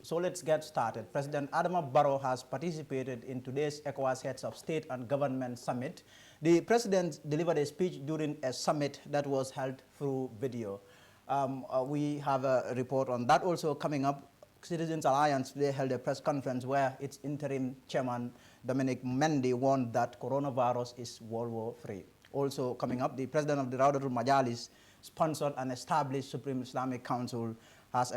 So let's get started. President Adama Barrow has participated in today's ECOWAS Heads of State and Government Summit. The president delivered a speech during a summit that was held through video. We have a report on that also coming up. Citizens Alliance, they held a press conference where its interim chairman, Dominic Mendy, warned that coronavirus is World War III. Also coming up, the president of the Raudatul Majalis, sponsored and established Supreme Islamic Council, has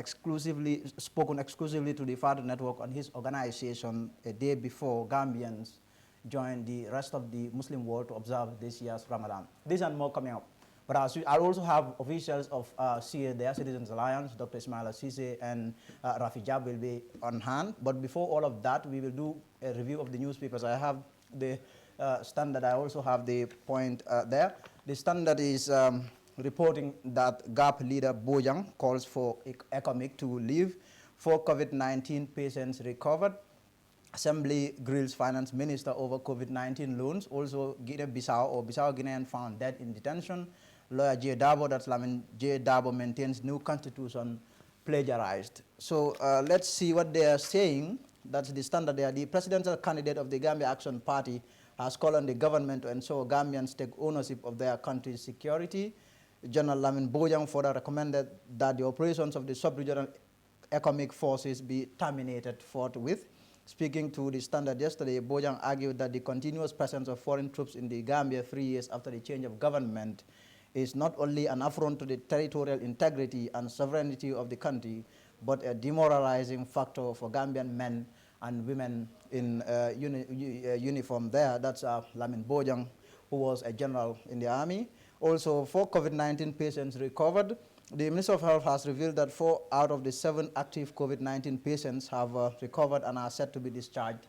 spoken exclusively to the Fadu Network on his organization a day before Gambians joined the rest of the Muslim world to observe this year's Ramadan. These and more coming up. But I also have officials of CA there, Citizens Alliance, Dr. Ismaila Sise and Rafi Jab will be on hand. But before all of that, we will do a review of the newspapers. I have the Standard. I also have the point there. The Standard is reporting that GAP leader Bojang calls for ECOWAS to leave. 4 COVID-19 patients recovered. Assembly grills finance minister over COVID-19 loans. Also, Guinea-Bissau or Bissau-Guinean found dead in detention. Lawyer J. Dabo, that's Lamin J. Dabo, maintains new constitution plagiarized. So let's see what they are saying. That's the Standard there. The presidential candidate of the Gambia Action Party has called on the government to ensure Gambians take ownership of their country's security. General Lamin Bojang further recommended that the operations of the sub-regional economic forces be terminated forthwith. Speaking to the Standard yesterday, Bojang argued that the continuous presence of foreign troops in the Gambia 3 years after the change of government is not only an affront to the territorial integrity and sovereignty of the country, but a demoralizing factor for Gambian men and women in uniform there. That's Lamin Bojang, who was a general in the army. Also, 4 COVID-19 patients recovered. The Minister of Health has revealed that 4 out of the 7 active COVID-19 patients have recovered and are set to be discharged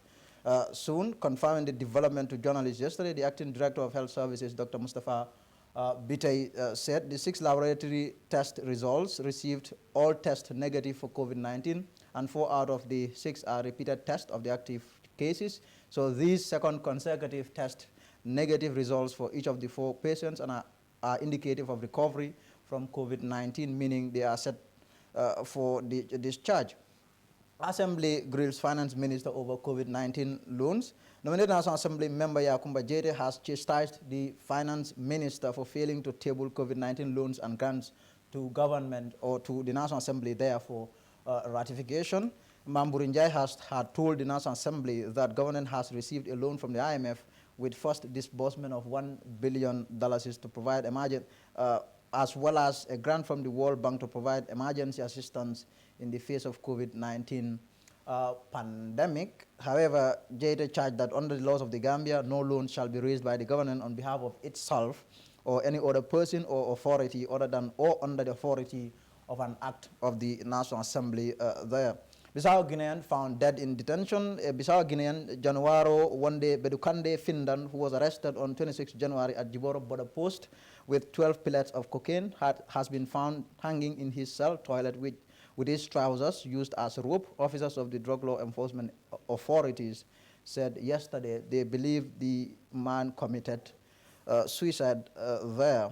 soon. Confirming the development to journalists yesterday, the Acting Director of Health Services, Dr. Mustafa Bitey, said the 6 laboratory test results received all test negative for COVID-19, and 4 out of the 6 are repeated tests of the active cases. So these second consecutive test negative results for each of the 4 patients and are indicative of recovery from COVID-19, meaning they are set for the discharge. Assembly grills finance minister over COVID-19 loans. Nominated National Assembly member Yakumba Jete has chastised the finance minister for failing to table COVID-19 loans and grants to government or to the National Assembly there for ratification. Mamburinjai had told the National Assembly that government has received a loan from the IMF with first disbursement of $1 billion to provide as well as a grant from the World Bank to provide emergency assistance in the face of COVID-19 pandemic. However, Jade charged that under the laws of the Gambia, no loan shall be raised by the government on behalf of itself or any other person or authority other than or under the authority of an act of the National Assembly there. Bissau Guinean found dead in detention. Bissau Guinean Januaro Wande Bedukande Findan, who was arrested on 26 January at Jiboro border post with 12 pellets of cocaine, has been found hanging in his cell toilet with his trousers used as a rope. Officers of the drug law enforcement authorities said yesterday they believe the man committed suicide there.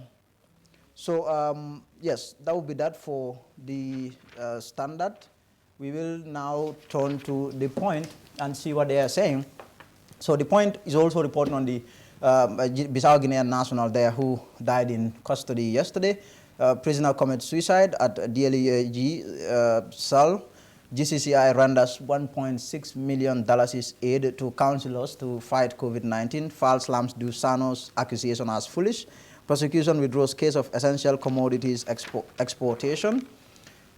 So yes, that would be that for the Standard. We will now turn to the Point and see what they are saying. So the Point is also reporting on the Bissau Guinean national there who died in custody yesterday. Prisoner commits suicide at DLEG cell. GCCI renders $1.6 million aid to councillors to fight COVID-19. FAL slams Dusano's accusation as foolish. Prosecution withdraws case of essential commodities exportation.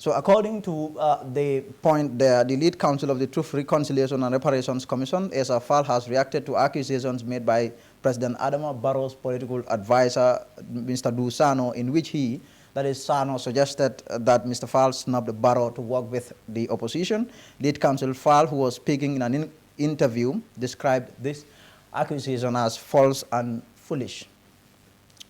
So according to the Point there, the lead counsel of the Truth, Reconciliation and Reparations Commission, SFAL, has reacted to accusations made by President Adama Barrow's political advisor, Mr. Dusano, in which he, that is Sano, suggested that Mr. Fall snubbed Barrow to work with the opposition. Lead counsel Fall, who was speaking in an interview, described this accusation as false and foolish.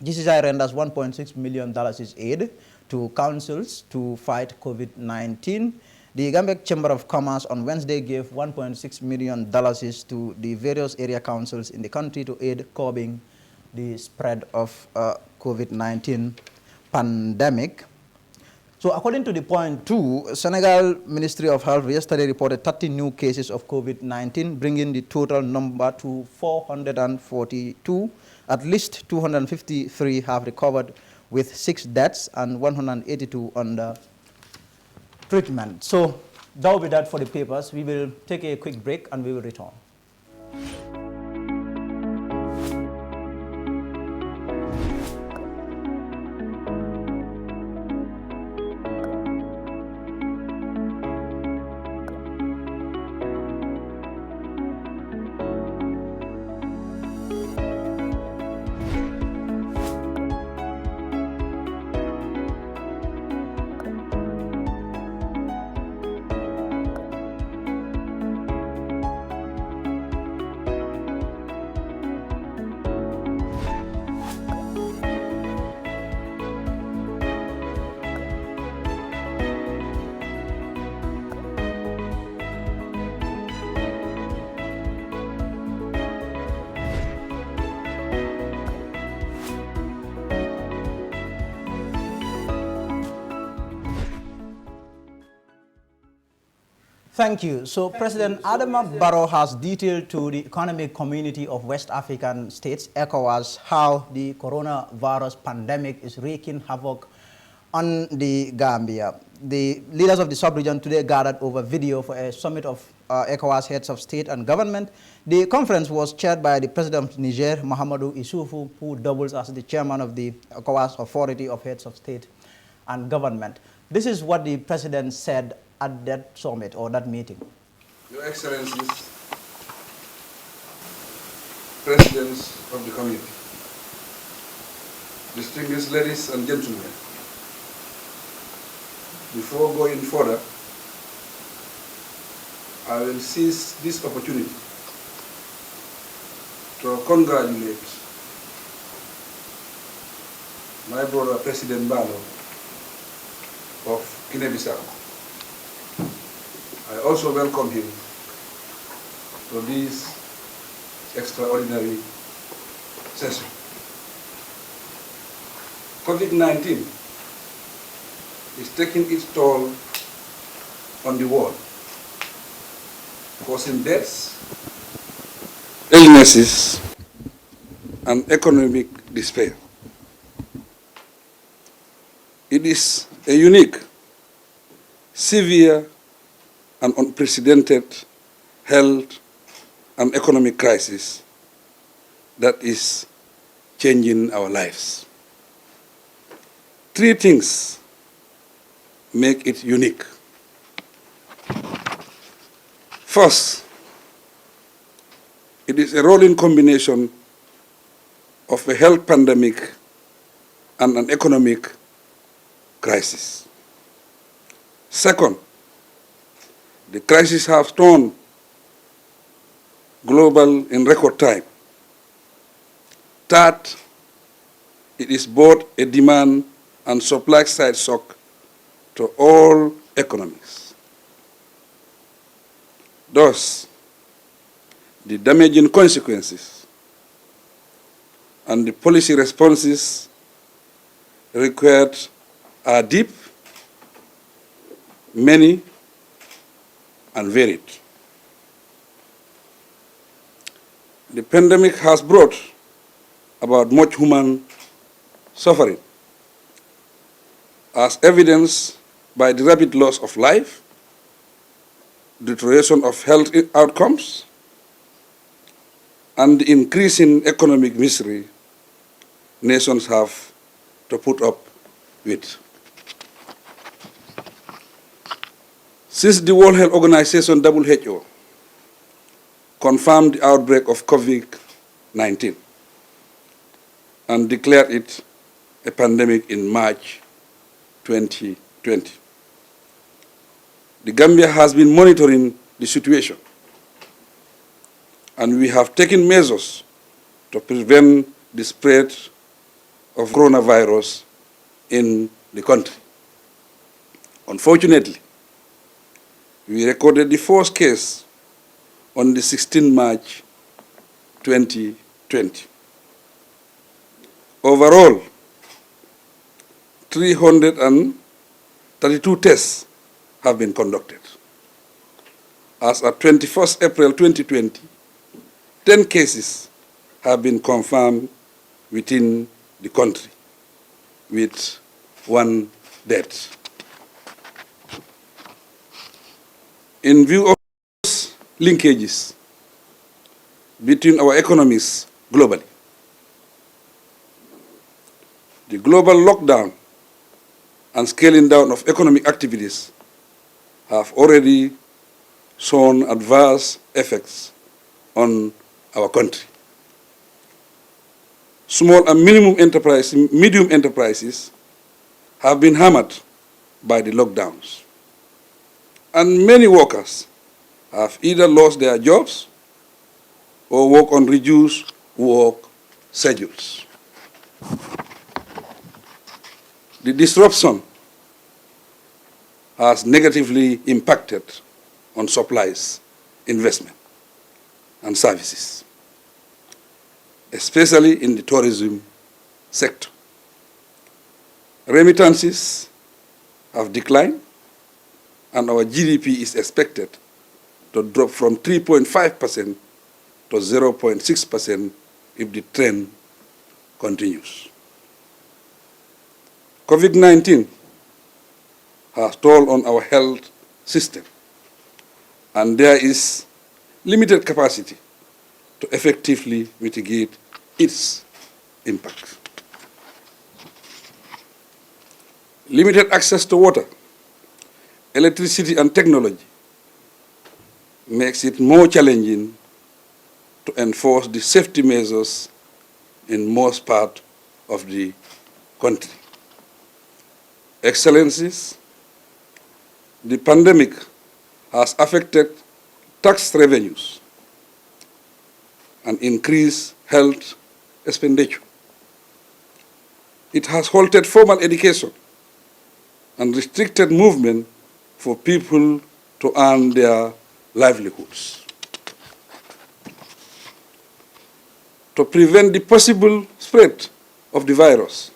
GCCI renders $1.6 million aid to councils to fight COVID-19. The Gambia Chamber of Commerce on Wednesday gave $1.6 million to the various area councils in the country to aid curbing the spread of COVID-19 pandemic. So according to the point two, Senegal Ministry of Health yesterday reported 30 new cases of COVID-19, bringing the total number to 442. At least 253 have recovered, with 6 deaths and 182 under treatment. So that will be that for the papers. We will take a quick break and we will return. Thank you. So President Adama Barrow has detailed to the economic community of West African states, ECOWAS, how the coronavirus pandemic is wreaking havoc on the Gambia. The leaders of the sub-region today gathered over video for a summit of ECOWAS heads of state and government. The conference was chaired by the President of Niger, Mahamadou Issoufou, who doubles as the chairman of the ECOWAS Authority of Heads of State and Government. This is what the President said at that summit or that meeting. Your Excellencies, Presidents of the Committee, distinguished ladies and gentlemen, before going further, I will seize this opportunity to congratulate my brother President Barrow of Guinea-Bissau. I also welcome him to this extraordinary session. COVID-19 is taking its toll on the world, causing deaths, illnesses, and economic despair. It is a unique, severe, and unprecedented health and economic crisis that is changing our lives. Three things make it unique. First, it is a rolling combination of a health pandemic and an economic crisis. Second, the crisis has turned global in record time. Third, it is both a demand and supply side shock to all economies. Thus, the damaging consequences and the policy responses required are deep, many, and varied. The pandemic has brought about much human suffering, as evidenced by the rapid loss of life, deterioration of health outcomes, and the increasing economic misery nations have to put up with. Since the World Health Organization, WHO, confirmed the outbreak of COVID-19 and declared it a pandemic in March 2020, the Gambia has been monitoring the situation, and we have taken measures to prevent the spread of coronavirus in the country. Unfortunately, we recorded the first case on the 16th March 2020. Overall, 32 tests have been conducted. As at 21st April 2020, 10 cases have been confirmed within the country, with 1 death. In view of linkages between our economies globally, the global lockdown and scaling down of economic activities have already shown adverse effects on our country. Small and medium enterprises have been hammered by the lockdowns, and many workers have either lost their jobs or work on reduced work schedules. The disruption has negatively impacted on supplies, investment, and services, especially in the tourism sector. Remittances have declined, and our GDP is expected to drop from 3.5% to 0.6% if the trend continues. COVID-19 has toll on our health system, and there is limited capacity to effectively mitigate its impact. Limited access to water, electricity, and technology makes it more challenging to enforce the safety measures in most parts of the country. Excellencies, the pandemic has affected tax revenues and increased health expenditure. It has halted formal education and restricted movement for people to earn their livelihoods. To prevent the possible spread of the virus,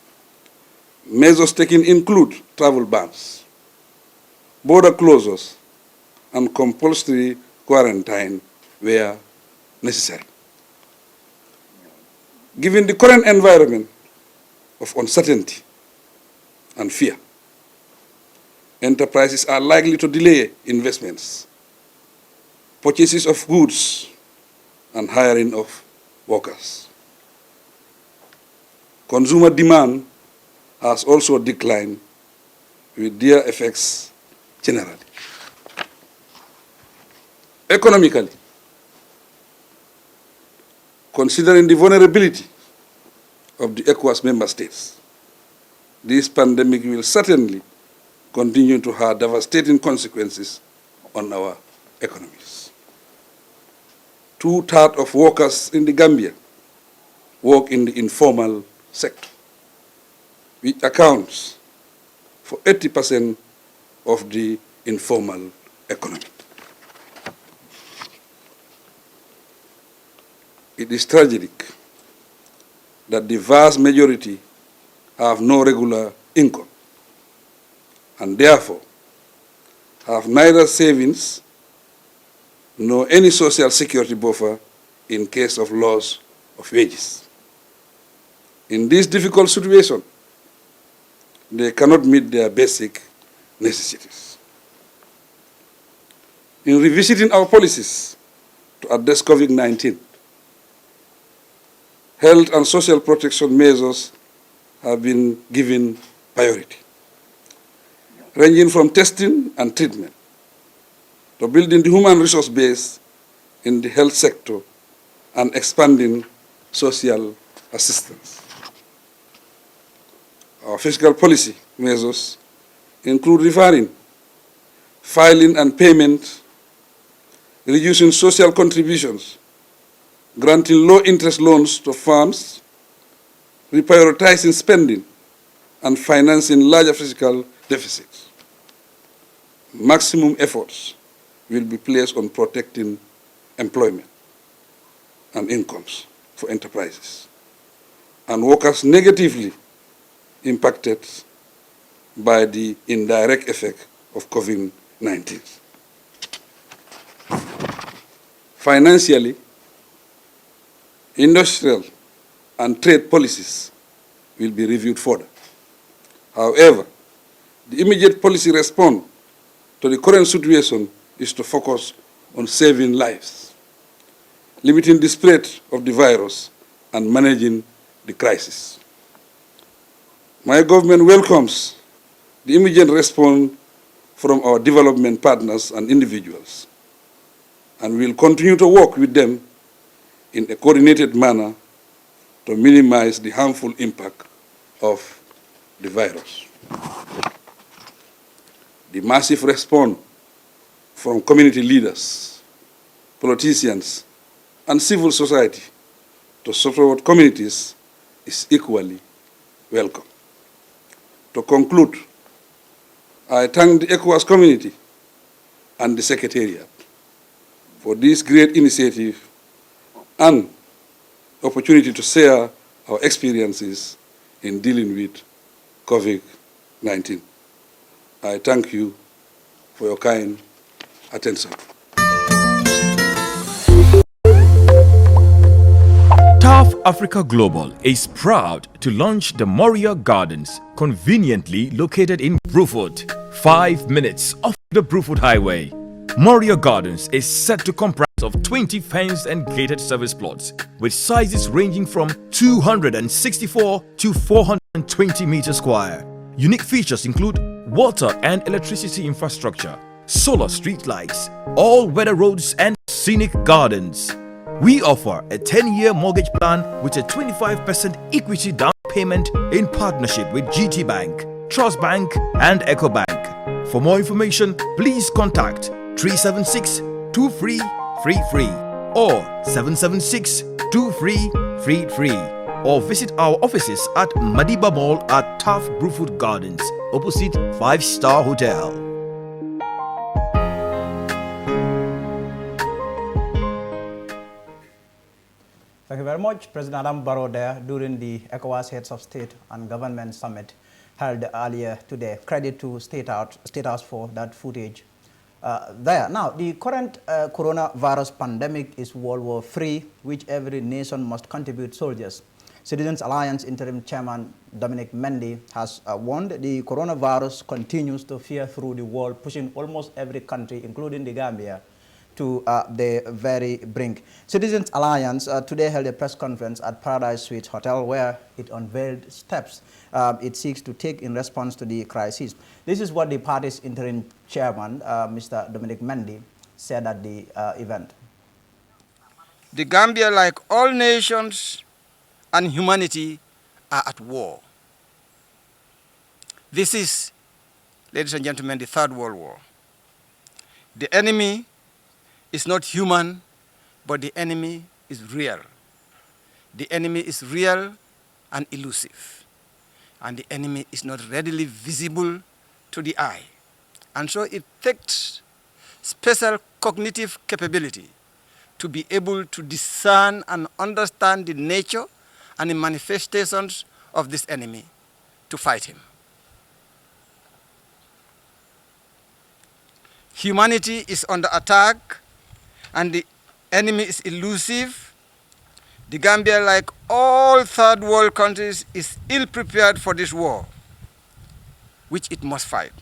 measures taken include travel bans, border closures, and compulsory quarantine where necessary. Given the current environment of uncertainty and fear, enterprises are likely to delay investments, purchases of goods, and hiring of workers. Consumer demand has also declined, with their effects generally. Economically, considering the vulnerability of the ECOWAS member states, this pandemic will certainly continue to have devastating consequences on our economies. 2/3 of workers in the Gambia work in the informal sector, which accounts for 80% of the informal economy. It is tragic that the vast majority have no regular income and therefore have neither savings nor any social security buffer in case of loss of wages. In this difficult situation, they cannot meet their basic necessities. In revisiting our policies to address COVID-19, health and social protection measures have been given priority, ranging from testing and treatment to building the human resource base in the health sector and expanding social assistance. Our fiscal policy measures include referring, filing and payment, reducing social contributions, granting low-interest loans to firms, reprioritizing spending, and financing larger fiscal deficits. Maximum efforts will be placed on protecting employment and incomes for enterprises and workers negatively impacted by the indirect effect of COVID-19. Financially, industrial and trade policies will be reviewed further. However, the immediate policy response to the current situation is to focus on saving lives, limiting the spread of the virus, and managing the crisis. My government welcomes the immediate response from our development partners and individuals, and will continue to work with them in a coordinated manner to minimize the harmful impact of the virus. The massive response from community leaders, politicians, and civil society to support communities is equally welcome. To conclude, I thank the ECOWAS community and the Secretariat for this great initiative and opportunity to share our experiences in dealing with COVID-19. I thank you for your kind attention. TAF Africa Global is proud to launch the Moria Gardens, conveniently located in Brufut, 5 minutes off the Brufut Highway. Moria Gardens is set to comprise of 20 fenced and gated service plots with sizes ranging from 264 to 420 meters square. Unique features include water and electricity infrastructure, solar street lights, all-weather roads and scenic gardens. We offer a 10-year mortgage plan with a 25% equity down payment in partnership with GT Bank, Trust Bank and EcoBank. For more information, please contact 376-2333 or 776-2333 or visit our offices at Madiba Mall at TAF Brufut Gardens, opposite 5-Star Hotel. Thank you very much, President Adam Barrow there during the ECOWAS Heads of State and Government Summit held earlier today. Credit to State House for that footage there. Now, the current coronavirus pandemic is World War III, which every nation must contribute soldiers. Citizens Alliance Interim Chairman Dominic Mendy has warned the coronavirus continues to fear through the world, pushing almost every country, including the Gambia, to the very brink. Citizens Alliance today held a press conference at Paradise Suites Hotel where it unveiled steps it seeks to take in response to the crisis. This is what the party's interim chairman, Mr. Dominic Mendy, said at the event. The Gambia, like all nations and humanity, are at war. This is, ladies and gentlemen, the Third World War. The enemy is not human, but the enemy is real. The enemy is real and elusive. And the enemy is not readily visible to the eye. And so it takes special cognitive capability to be able to discern and understand the nature and the manifestations of this enemy to fight him. Humanity is under attack and the enemy is elusive. The Gambia, like all third world countries, is ill-prepared for this war, which it must fight.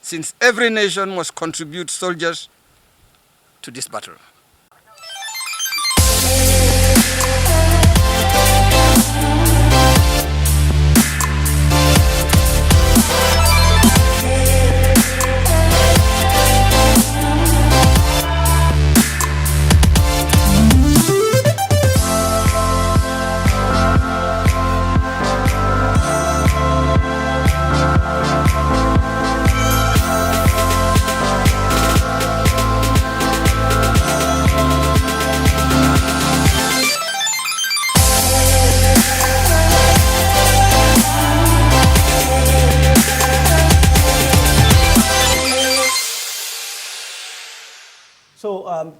Since every nation must contribute soldiers to this battle.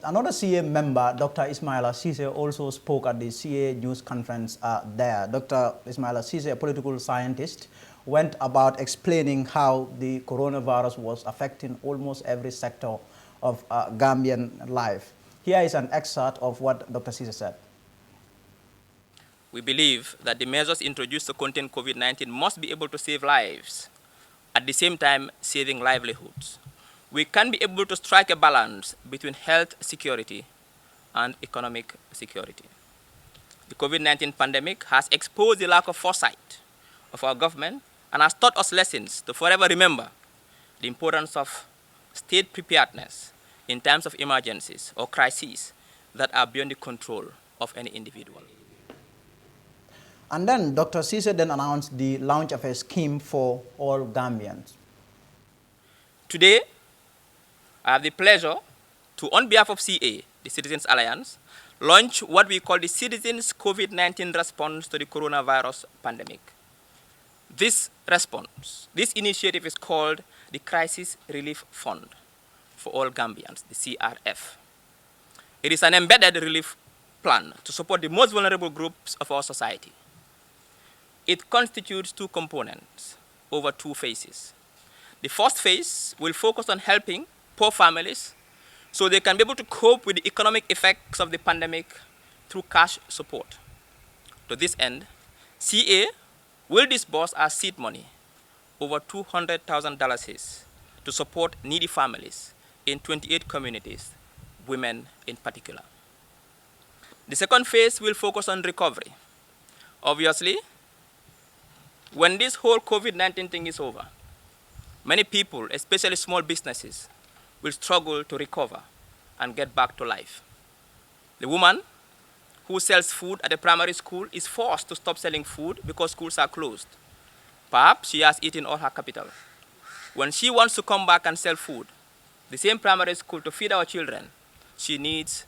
Another CA member, Dr. Ismaila Cisse, also spoke at the CA news conference there. Dr. Ismaila Cisse, a political scientist, went about explaining how the coronavirus was affecting almost every sector of Gambian life. Here is an excerpt of what Dr. Cisse said. We believe that the measures introduced to contain COVID-19 must be able to save lives, at the same time saving livelihoods. We can be able to strike a balance between health security and economic security. The COVID-19 pandemic has exposed the lack of foresight of our government and has taught us lessons to forever remember the importance of state preparedness in times of emergencies or crises that are beyond the control of any individual. And then Dr. Cisse then announced the launch of a scheme for all Gambians. Today, I have the pleasure to, on behalf of CA, the Citizens Alliance, launch what we call the Citizens COVID-19 Response to the Coronavirus Pandemic. This response, this initiative is called the Crisis Relief Fund for All Gambians, the CRF. It is an embedded relief plan to support the most vulnerable groups of our society. It constitutes two components over 2 phases. The first phase will focus on helping poor families so they can be able to cope with the economic effects of the pandemic through cash support. To this end, CA will disburse our seed money, over $200,000, to support needy families in 28 communities, women in particular. The second phase will focus on recovery. Obviously, when this whole COVID-19 thing is over, many people, especially small businesses, will struggle to recover and get back to life. The woman who sells food at a primary school is forced to stop selling food because schools are closed. Perhaps she has eaten all her capital. When she wants to come back and sell food, the same primary school to feed our children, she needs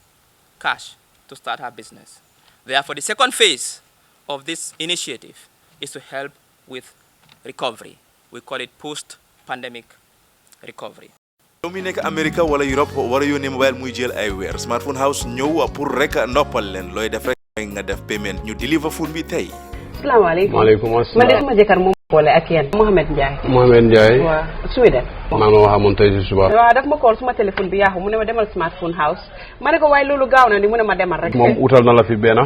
cash to start her business. Therefore, the second phase of this initiative is to help with recovery. We call it post-pandemic recovery. yow mi nekk America wala Europe wala yónnee mobile muy jël ay weer Smartphone House ñëw pour rek noppal leen looy def rek nga def payment ñu deliver phone bi tey. Asalaamaaleykum. Maaleykum asalaam. man de sama jëkkër moom boole ak yéen Mohamed Ndiaye. Mohamed Ndiaye. waaw Sweden. maa ma waxamoon tey si suba. waaw daf ma call suma téléphone bi yaaxu mu ne ma demal Smartphone House ma ne ko waaye loolu gaaw na ni mu ne ma demal rek. moom utal na la fi benn.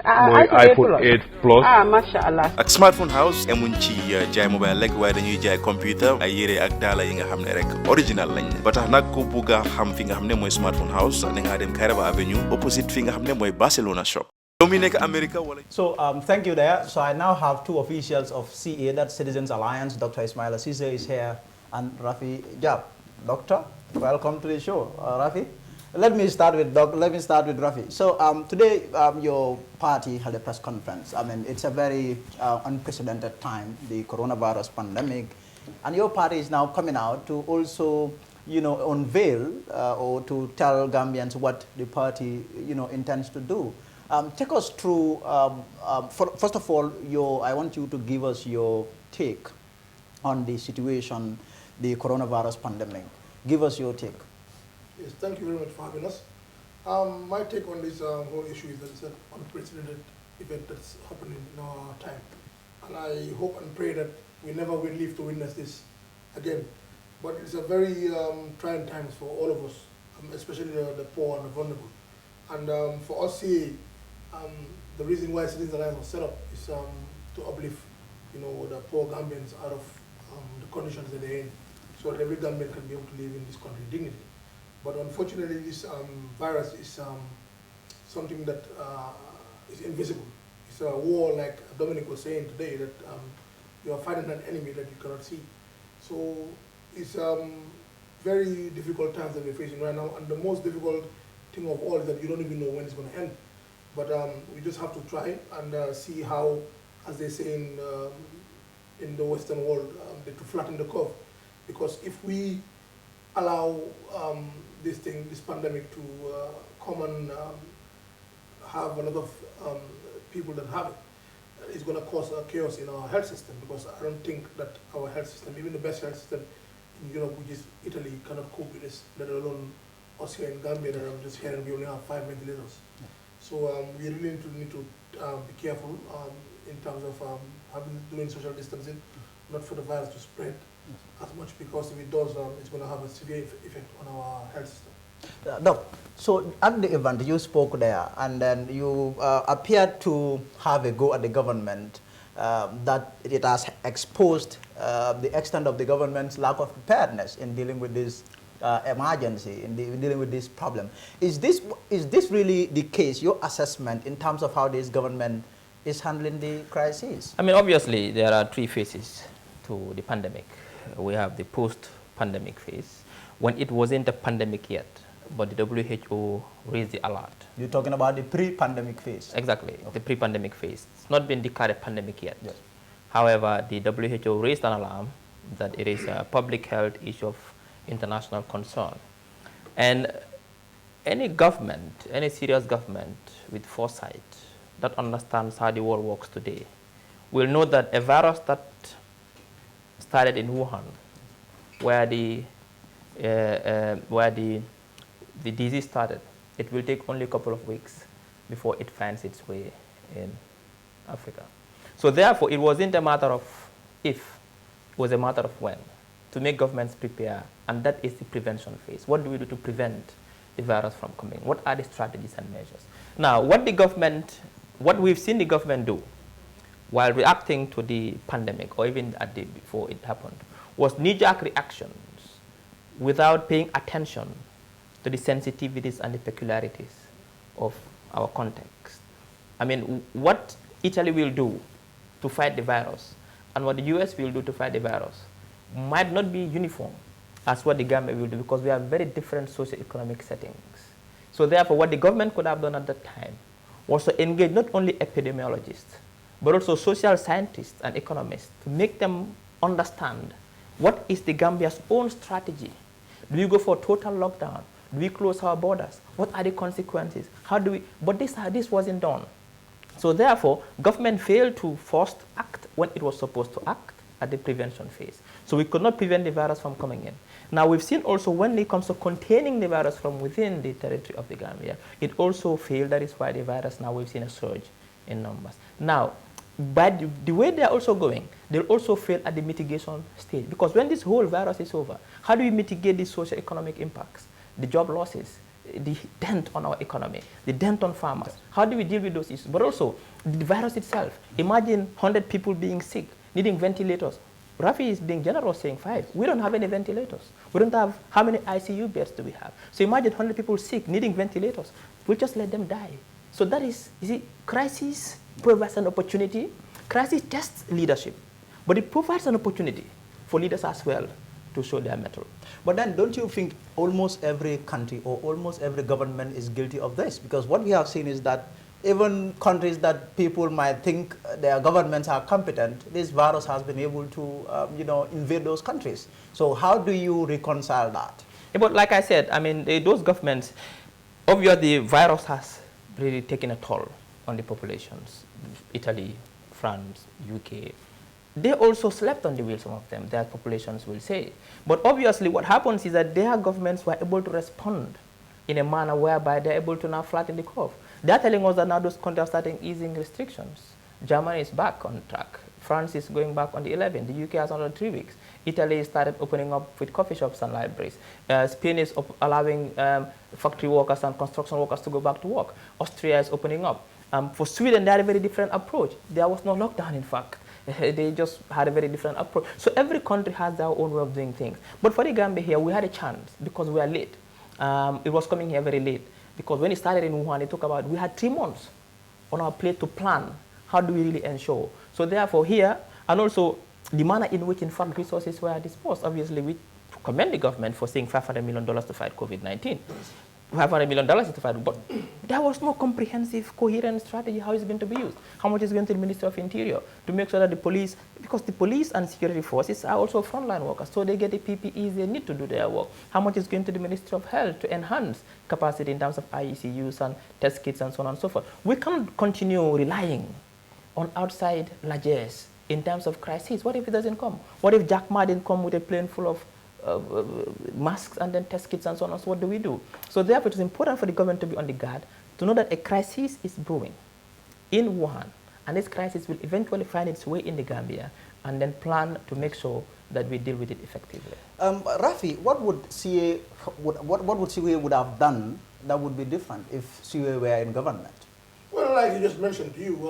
mooy iPhone 8 Plus. masha Allah. ak Smartphone House emuñ ci jaay mobile rek waaye dañuy jaay computer ay yére ak daala yi nga xam ne rek original lañ ba tax nag ku bugg a xam fi nga xam ne mooy Smartphone House da ngaa dem Kairaba Avenue opposite fi nga xam ne mooy Barcelona shop. yow mi nekk America wala. So thank you there. So I now have 2 officials of CA, that's Citizens Alliance. Dr. Ismaila Cisse is here and Rafi Jab. Doctor, welcome to the show. Rafi, let me start with Rafi. So today your party held a press conference. I mean, it's a very unprecedented time, the coronavirus pandemic, and your party is now coming out to also, unveil or to tell Gambians what the party, intends to do. Take us through, first of all, I want you to give us your take on the situation, the coronavirus pandemic. Give us your take. Yes, thank you very much for having us. My take on this whole issue is that it's an unprecedented event that's happening in our time. And I hope and pray that we never will live to witness this again. But it's a very trying times for all of us, especially the poor and the vulnerable. And for us here, the reason why Citizens Alliance was set up is to uplift, the poor Gambians out of the conditions that they're in, so that every Gambian can be able to live in this country with dignity. But unfortunately, this virus is something that is invisible. It's a war, like Dominic was saying today, that you are fighting an enemy that you cannot see. So it's very difficult times that we're facing right now, and the most difficult thing of all is that you don't even know when it's going to end. But we just have to try and see how, as they say in the Western world, to flatten the curve. Because if we allow this pandemic to come and have a lot of people that have it, it's going to cause chaos in our health system, because I don't think that our health system, even the best health system in Europe, which is Italy, cannot cope with this, let alone us here in Gambia that I'm just hearing we only have 5 ventilators. So we really need to be careful in terms of doing social distancing, not for the virus to spread as much, because if it does, it's going to have a severe effect on our health system. Doc, so at the event you spoke there, and then you appeared to have a go at the government that it has exposed the extent of the government's lack of preparedness in dealing with this emergency, in dealing with this problem. Is this really the case, your assessment in terms of how this government is handling the crisis? I mean, obviously, there are 3 phases to the pandemic. We have the post-pandemic phase, when it wasn't a pandemic yet, but the WHO raised the alert. You're talking about the pre-pandemic phase? Exactly, okay. The pre-pandemic phase. It's not been declared a pandemic yet. Yes. However, the WHO raised an alarm that it is a public health issue of international concern. And any government, any serious government with foresight that understands how the world works today will know that a virus that started in Wuhan, where the disease started, it will take only a couple of weeks before it finds its way in Africa. So therefore, it wasn't a matter of if, it was a matter of when, to make governments prepare, and that is the prevention phase. What do we do to prevent the virus from coming? What are the strategies and measures? Now, what we've seen the government do while reacting to the pandemic, or even before it happened, was knee-jerk reactions without paying attention to the sensitivities and the peculiarities of our context. I mean, what Italy will do to fight the virus and what the US will do to fight the virus might not be uniform as what the Gambia will do, because we have very different socio-economic settings. So therefore, what the government could have done at that time was to engage not only epidemiologists, but also social scientists and economists to make them understand what is the Gambia's own strategy. Do we go for total lockdown? Do we close our borders? What are the consequences? How do we? But this wasn't done. So therefore, government failed to first act when it was supposed to act at the prevention phase. So we could not prevent the virus from coming in. Now we've seen also when it comes to containing the virus from within the territory of the Gambia, it also failed. That is why the virus, now we've seen a surge in numbers. Now, but the way they're also going, they'll also fail at the mitigation stage. Because when this whole virus is over, how do we mitigate the socio-economic impacts, the job losses, the dent on our economy, the dent on farmers? How do we deal with those issues? But also, the virus itself. Imagine 100 people being sick, needing ventilators. Rafi is being generous, saying 5. We don't have any ventilators. We don't have, how many ICU beds do we have? So imagine 100 people sick, needing ventilators. We'll just let them die. So that is, you see, crisis provides an opportunity. Crisis tests leadership, but it provides an opportunity for leaders as well to show their mettle. But then don't you think almost every country or almost every government is guilty of this? Because what we have seen is that even countries that people might think their governments are competent, this virus has been able to invade those countries. So how do you reconcile that? Yeah, but like I said, I mean, those governments, obviously the virus has really taken a toll on the populations. Italy, France, UK, they also slept on the wheel, some of them, their populations will say. But obviously what happens is that their governments were able to respond in a manner whereby they're able to now flatten the curve. They're telling us that now those countries are starting easing restrictions. Germany is back on track. France is going back on the 11th. The UK has another 3 weeks. Italy started opening up with coffee shops and libraries. Spain is allowing factory workers and construction workers to go back to work. Austria is opening up. For Sweden, they had a very different approach. There was no lockdown, in fact. They just had a very different approach. So every country has their own way of doing things. But for the Gambia here, we had a chance because we are late. It was coming here very late. Because when it started in Wuhan, it took about, we had 3 months on our plate to plan. How do we really ensure? So therefore here, and also the manner in which, in fact, resources were disposed. Obviously, we commend the government for saying $500 million to fight COVID-19. $500 million to fight, but there was no comprehensive, coherent strategy how it's going to be used. How much is going to the Ministry of Interior to make sure that the police, because the police and security forces are also frontline workers, so they get the PPEs they need to do their work. How much is going to the Ministry of Health to enhance capacity in terms of IECUs and test kits and so on and so forth. We can't continue relying on outside largesse in terms of crisis. What if it doesn't come? What if Jack Ma didn't come with a plane full of masks and then test kits and so on. So what do we do? So therefore, it is important for the government to be on the guard to know that a crisis is brewing in Wuhan, and this crisis will eventually find its way in the Gambia, and then plan to make sure that we deal with it effectively. Rafi, what would CA would have done that would be different if CA were in government? Well, like you just mentioned to you,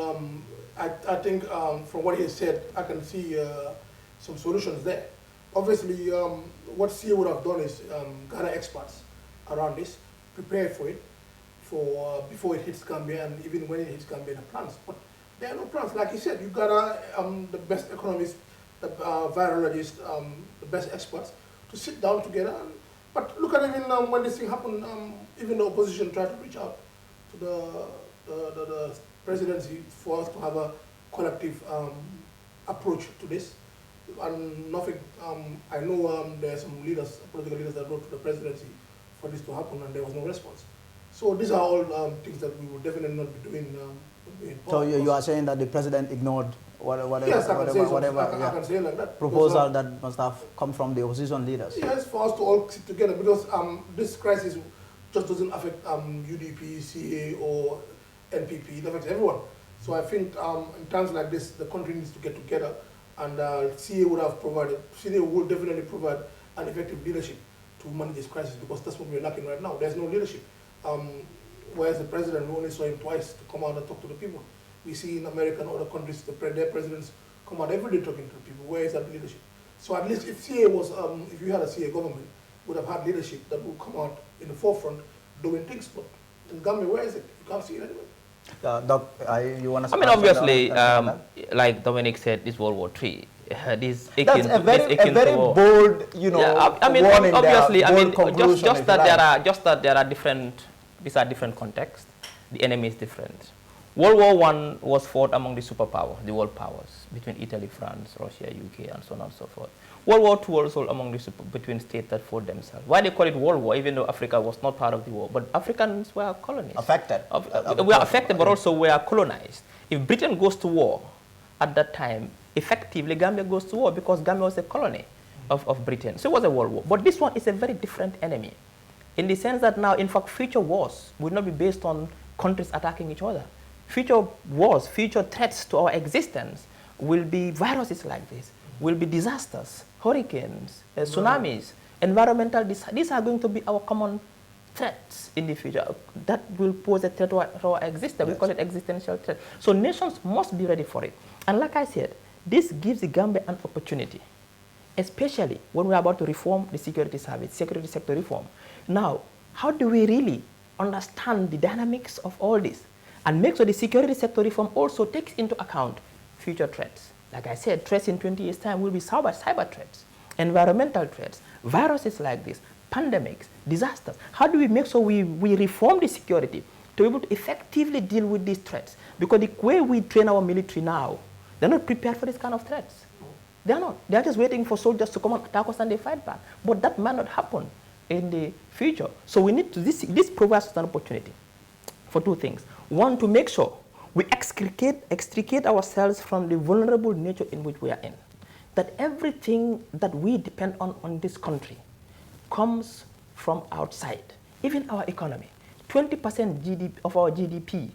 I think from what he said, I can see some solutions there. Obviously, what CA would have done is gather experts around this, prepare for it, before it hits Gambia, and even when it hits Gambia, the plans. But there are no plans. Like you said, you gather the best economists, the virologists, the best experts to sit down together. But look at even when this thing happened, even the opposition tried to reach out to the presidency for us to have a collective approach to this. And nothing, I know there are some leaders, political leaders that wrote to the presidency for this to happen, and there was no response. So these are all things that we would definitely not be doing. So you are saying that the president ignored whatever I can say like that. proposal that must have come from the opposition leaders? Yes, for us to all sit together, because this crisis just doesn't affect UDP, CA, or NPP. It affects everyone. So I think in times like this, the country needs to get together, and CA will definitely provide an effective leadership to manage this crisis, because that's what we're lacking right now. There's no leadership. Whereas the president, we only saw him twice to come out and talk to the people. We see in America and other countries, their presidents come out every day talking to the people. Where is that leadership? So at least if CA was, if you had a CA government, would have had leadership that would come out in the forefront doing things. But in Gambia, where is it? You can't see it anywhere. Doc, you want to? I mean, obviously, like Dominic said, this World War III. That's a very bold, yeah, I mean, obviously, just that there are different. These are different contexts. The enemy is different. World War I was fought among the superpowers, the world powers, between Italy, France, Russia, UK, and so on and so forth. World War II also among between states that fought themselves. Why they call it World War, even though Africa was not part of the war, but Africans were colonized. Affected. We are affected, but also we are colonized. If Britain goes to war at that time, effectively Gambia goes to war, because Gambia was a colony of Britain. So it was a world war. But this one is a very different enemy, in the sense that now, in fact, future wars will not be based on countries attacking each other. Future wars, future threats to our existence will be viruses like this, will be disasters, hurricanes, tsunamis, environmental disasters. These are going to be our common threats in the future that will pose a threat to our existence. Yes. We call it existential threat. So nations must be ready for it. And like I said, this gives the Gambia an opportunity, especially when we are about to reform the security service, security sector reform. Now, how do we really understand the dynamics of all this and make sure the security sector reform also takes into account future threats? Like I said, threats in 20 years' time will be cyber threats, environmental threats, viruses like this, pandemics, disasters. How do we make sure we reform the security to be able to effectively deal with these threats? Because the way we train our military now, they're not prepared for this kind of threats. They're not. They're just waiting for soldiers to come and attack us and they fight back. But that might not happen in the future. So we need to, this provides us an opportunity for two things. One, to make sure we extricate ourselves from the vulnerable nature in which we are in. That everything that we depend on this country comes from outside, even our economy. 20% of our GDP,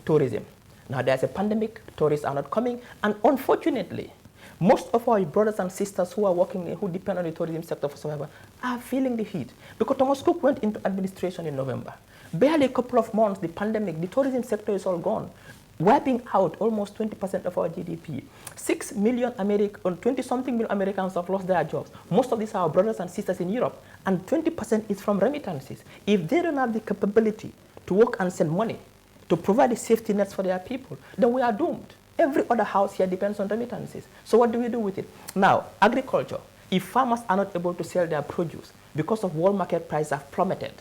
tourism. Now there's a pandemic, tourists are not coming, and unfortunately, most of our brothers and sisters who are working, who depend on the tourism sector for survival, are feeling the heat. Because Thomas Cook went into administration in November. Barely a couple of months, the pandemic, the tourism sector is all gone, wiping out almost 20% of our GDP. 6 million 20-something million Americans have lost their jobs. Most of these are our brothers and sisters in Europe, and 20% is from remittances. If they don't have the capability to work and send money to provide the safety nets for their people, then we are doomed. Every other house here depends on remittances. So what do we do with it? Now, agriculture. If farmers are not able to sell their produce because of world market prices have plummeted,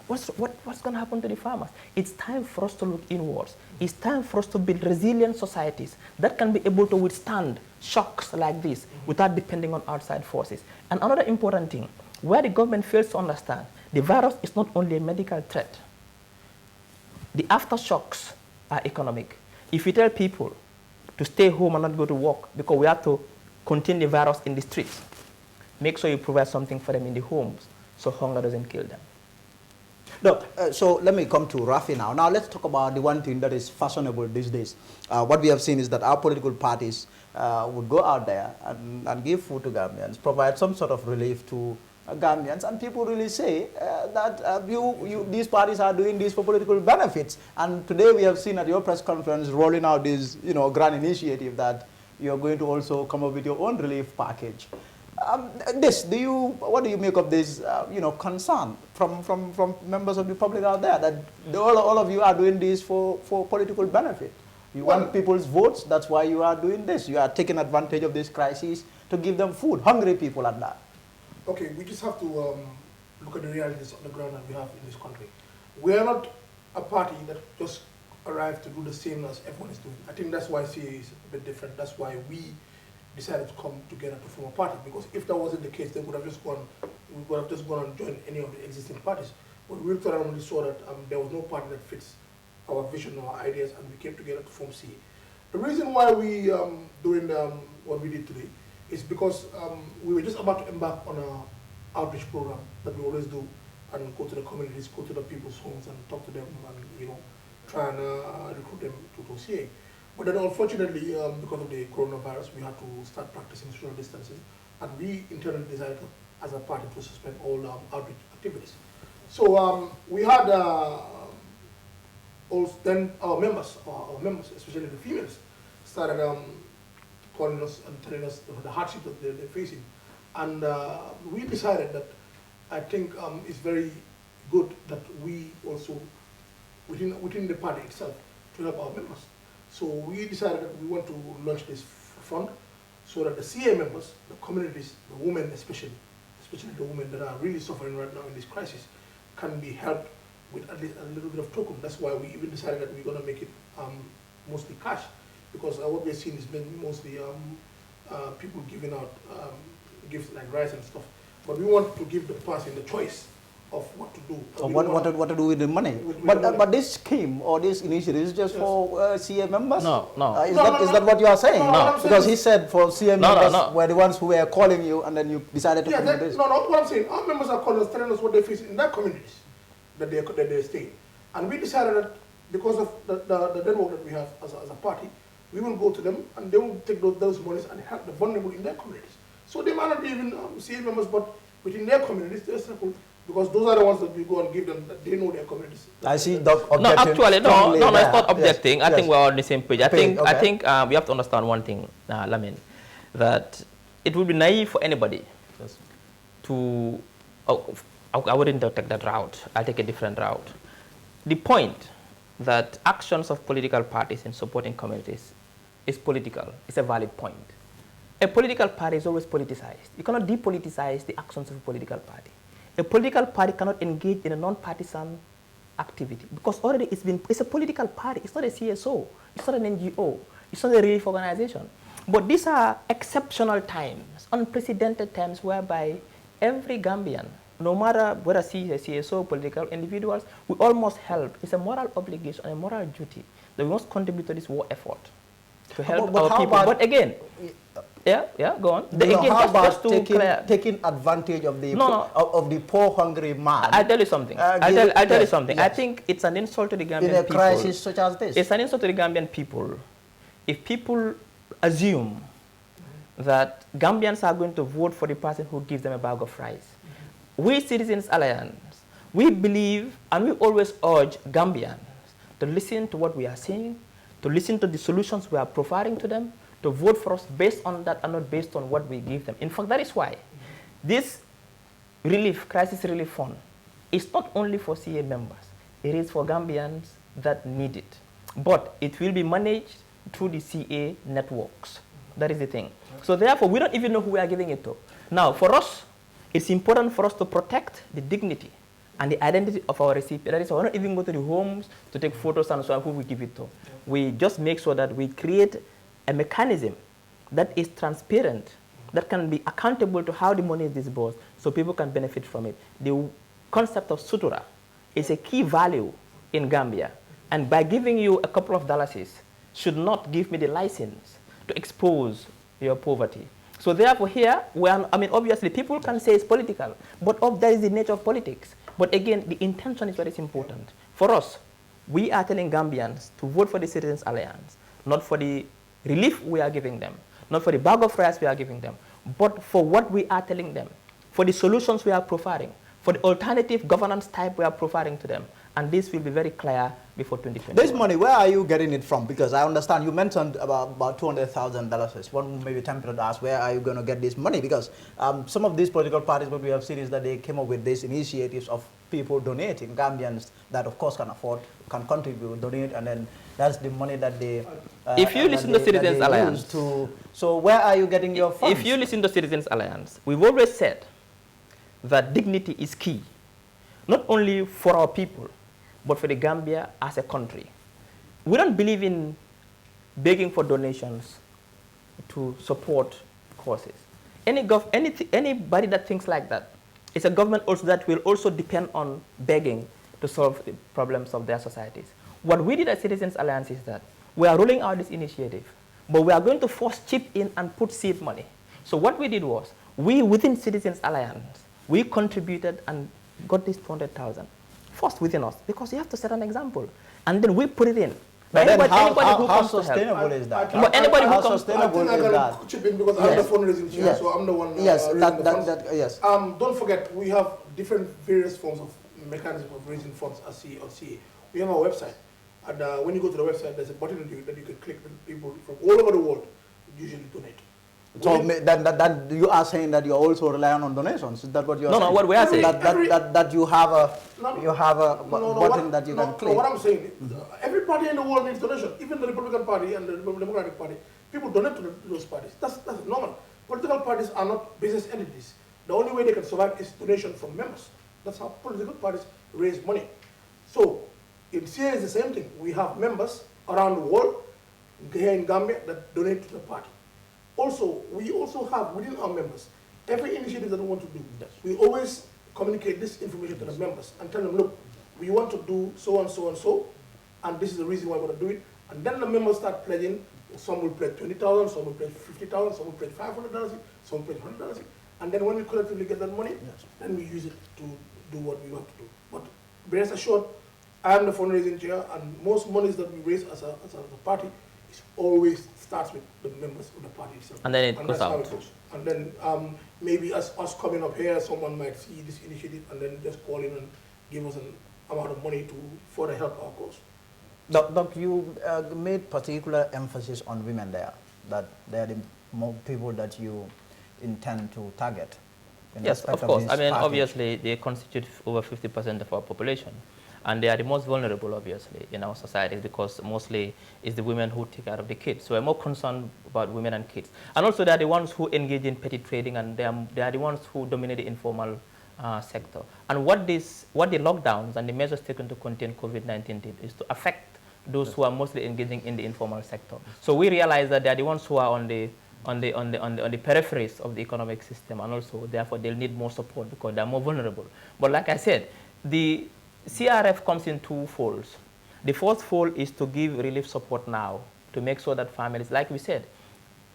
what's going to happen to the farmers? It's time for us to look inwards. It's time for us to build resilient societies that can be able to withstand shocks like this without depending on outside forces. And another important thing, where the government fails to understand, the virus is not only a medical threat. The aftershocks are economic. If you tell people to stay home and not go to work because we have to contain the virus in the streets, make sure you provide something for them in the homes so hunger doesn't kill them. No, so let me come to Rafi now. Now let's talk about the one thing that is fashionable these days. What we have seen is that our political parties would go out there and give food to Gambians, provide some sort of relief to Gambians, and people really say that these parties are doing this for political benefits. And today we have seen at your press conference rolling out this grand initiative that you are going to also come up with your own relief package. What do you make of this concern from members of the public out there that all of you are doing this for political benefit? You want people's votes, that's why you are doing this. You are taking advantage of this crisis to give them food, hungry people at that. Okay, we just have to look at the realities on the ground that we have in this country. We are not a party that just arrived to do the same as everyone is doing. I think that's why CA is a bit different. That's why we decided to come together to form a party. Because if that wasn't the case, then we would have just gone and joined any of the existing parties. But we looked around and we saw that there was no party that fits our vision or our ideas, and we came together to form CA. The reason why we doing what we did today is because we were just about to embark on an outreach program that we always do, and go to the communities, go to the people's homes and talk to them and try and recruit them to CA. But then unfortunately, because of the coronavirus, we had to start practicing social distancing, and we internally decided as a party to suspend all outreach activities. So we had then our members, especially the females, started calling us and telling us the hardship that they're facing. And we decided that I think it's very good that we also, within the party itself, to help our members. So we decided that we want to launch this fund so that the CA members, the communities, the women especially the women that are really suffering right now in this crisis, can be helped with at least a little bit of token. That's why we even decided that we're going to make it mostly cash, because what we're seeing has been mostly people giving out gifts like rice and stuff. But we want to give the person the choice of what to do. What to do with the money. But this scheme or this initiative is just for CA members? No. Is that what you are saying? No. Because he said for CA members were the ones who were calling you, and then you decided to do this. No, what I'm saying, our members are calling us, telling us what they face in their communities that they stay. And we decided that because of the network that we have as a party, we will go to them and they will take those monies and help the vulnerable in their communities. So they might not be even CA members, but within their communities, they're simple. Because those are the ones that we go and give them, that they know their communities. I see Doc objecting. No, actually, no, it's not objecting. Yes. I think we're on the same page. I think we have to understand one thing, Lamin, that it would be naive for anybody to, I wouldn't take that route. I'll take a different route. The point that actions of political parties in supporting communities is political, is a valid point. A political party is always politicized. You cannot depoliticize the actions of a political party. A political party cannot engage in a non-partisan activity because already it's a political party. It's not a CSO. It's not an NGO. It's not a relief organization. But these are exceptional times, unprecedented times whereby every Gambian, no matter whether he is a CSO, political individuals, we all must help. It's a moral obligation, a moral duty that we must contribute to this war effort to help our people. But again, go on. How about taking advantage of the of the poor, hungry man? I'll tell you something. I'll tell you something. Yes. I think it's an insult to the Gambian people. In a crisis such as this. It's an insult to the Gambian people if people assume that Gambians are going to vote for the person who gives them a bag of rice. We Citizens Alliance, we believe and we always urge Gambians to listen to what we are saying, to listen to the solutions we are providing to them, to vote for us based on that and not based on what we give them. In fact, that is why this crisis relief fund is not only for CA members. It is for Gambians that need it. But it will be managed through the CA networks. That is the thing. So therefore, we don't even know who we are giving it to. Now, for us, it's important for us to protect the dignity and the identity of our recipient. That is why we're not even go to the homes to take photos and so on who we give it to. We just make sure that we create a mechanism that is transparent, that can be accountable to how the money is disbursed, so people can benefit from it. The concept of sutura is a key value in Gambia, and by giving you a couple of dollars should not give me the license to expose your poverty. So therefore here, I mean, obviously people can say it's political, but that is the nature of politics. But again, the intention is what is important. For us, we are telling Gambians to vote for the Citizens Alliance, not for the relief we are giving them, not for the bag of rice we are giving them, but for what we are telling them, for the solutions we are providing, for the alternative governance type we are providing to them. And this will be very clear before 2020. This money, where are you getting it from? Because I understand you mentioned about $200,000. One may be tempted to ask, where are you going to get this money? Because some of these political parties, what we have seen is that they came up with these initiatives of people donating, Gambians that of course can afford, can contribute, donate, and then that's the money that they... if you listen to Citizens Alliance... So where are you getting your funds? If you listen to Citizens Alliance, we've always said that dignity is key, not only for our people, but for the Gambia as a country. We don't believe in begging for donations to support causes. Anybody that thinks like that, it's a government also that will also depend on begging to solve the problems of their societies. What we did at Citizens Alliance is that we are rolling out this initiative, but we are going to force chip in and put seed money. So what we did was, we within Citizens Alliance, we contributed and got this 200,000. First within us, because you have to set an example, and then we put it in. But how sustainable is that? But anybody who comes, sustainable is that? Chip in because I'm the fundraising chair, so I'm the one. Yes, yes. Don't forget, we have different various forms of mechanism of raising funds as CA. We have our website, and when you go to the website, there's a button that you can click. That people from all over the world usually donate. So that you are saying that you are also relying on donations. Is that what you are saying? No, what we are saying that you have a button that you can click. No, what I'm saying is, every party in the world needs donation. Even the Republican Party and the Democratic Party, people donate to those parties. That's normal. Political parties are not business entities. The only way they can survive is donation from members. That's how political parties raise money. So in CA is the same thing. We have members around the world, here in Gambia, that donate to the party. Also, we also have within our members, every initiative that we want to do, we always communicate this information to the members and tell them, look, we want to do so and so and so, and this is the reason why we want to do it. And then the members start pledging. Some will pledge 20,000, some will pledge 50,000, some will pledge $500, some will pledge $100. And then when we collectively get that money, then we use it to do what we want to do. But rest assured, I am the fundraising chair, and most monies that we raise as a party is always starts with the members of the party itself. And then it goes out. And then maybe as us coming up here, someone might see this initiative and then just call in and give us an amount of money to further help our cause. Doc, you made particular emphasis on women there, that they are the more people that you intend to target. Yes, of course. I mean, obviously, they constitute over 50% of our population. And they are the most vulnerable, obviously, in our societies, because mostly it's the women who take care of the kids. So we're more concerned about women and kids. And also, they are the ones who engage in petty trading, and they are the ones who dominate the informal sector. And what the lockdowns and the measures taken to contain COVID-19 did is to affect those who are mostly engaging in the informal sector. So we realize that they are the ones who are on the peripheries of the economic system, and also, therefore, they'll need more support because they're more vulnerable. But like I said, the CRF comes in two folds. The first fold is to give relief support now to make sure that families, like we said,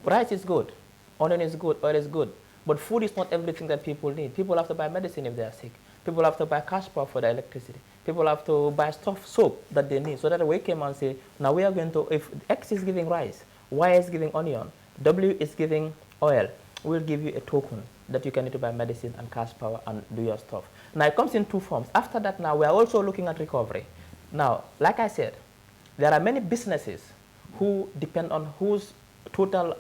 rice is good, onion is good, oil is good, but food is not everything that people need. People have to buy medicine if they are sick. People have to buy cash power for their electricity. People have to buy soap that they need. So that we came and say, now we are going to, if X is giving rice, Y is giving onion, W is giving oil, we'll give you a token that you can need to buy medicine and cash power and do your stuff. Now, it comes in two forms. After that, now, we are also looking at recovery. Now, like I said, there are many businesses who depend on whose total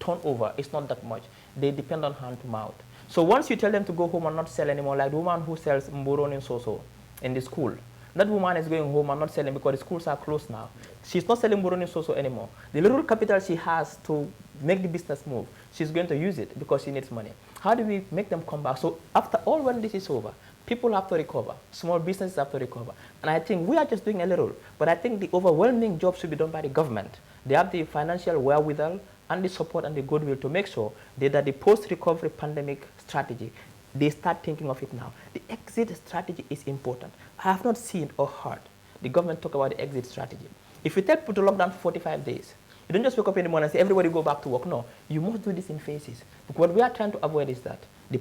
turnover is not that much. They depend on hand to mouth. So once you tell them to go home and not sell anymore, like the woman who sells mboroni soso in the school, that woman is going home and not selling because the schools are closed now. She's not selling mboroni soso anymore. The little capital she has to make the business move, she's going to use it because she needs money. How do we make them come back? So after all, when this is over, people have to recover. Small businesses have to recover. And I think we are just doing a little, but I think the overwhelming job should be done by the government. They have the financial wherewithal and the support and the goodwill to make sure that the post-recovery pandemic strategy, they start thinking of it now. The exit strategy is important. I have not seen or heard the government talk about the exit strategy. If you tell people to lock down for 45 days, You don't just wake up in the morning and say, everybody go back to work. No, you must do this in phases. Because what we are trying to avoid is that the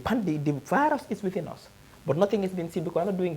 virus is within us, but nothing is being seen because we're not doing